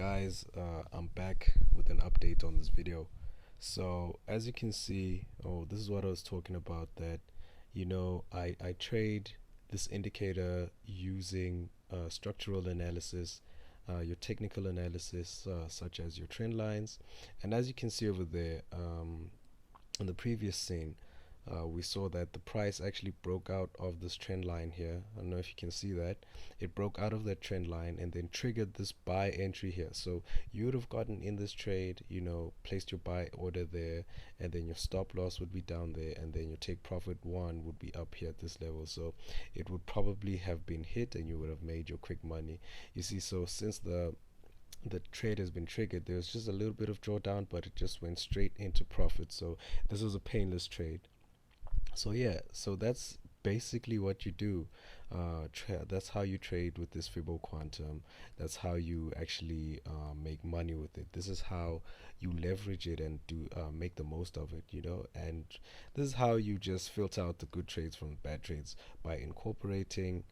guys, I'm back with an update on this video. So as you can see, this is what I was talking about, that I trade this indicator using structural analysis, your technical analysis, such as your trend lines. And as you can see over there, in the previous scene, we saw that the price actually broke out of this trend line here. I don't know if you can see that. It broke out of that trend line and then triggered this buy entry here. So you would have gotten in this trade, placed your buy order there, and then your stop loss would be down there, and then your take profit one would be up here at this level. So it would probably have been hit and you would have made your quick money. You see, so since the trade has been triggered, there's just a little bit of drawdown, but it just went straight into profit. So this was a painless trade. So yeah, so that's basically what you do. That's how you trade with this Fibo Quantum. That's how you actually make money with it. This is how you leverage it and do make the most of it. And this is how you just filter out the good trades from the bad trades, by incorporating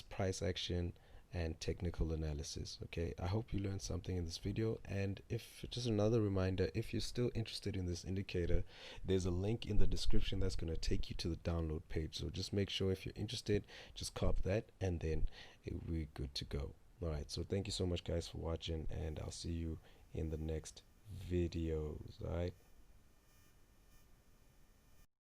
price action and technical analysis. Okay, I hope you learned something in this video. And if just another reminder, if you're still interested in this indicator, there's a link in the description that's going to take you to the download page. So just make sure, if you're interested, just copy that and then it will be good to go. All right, so thank you so much guys for watching, and I'll see you in the next videos. All right.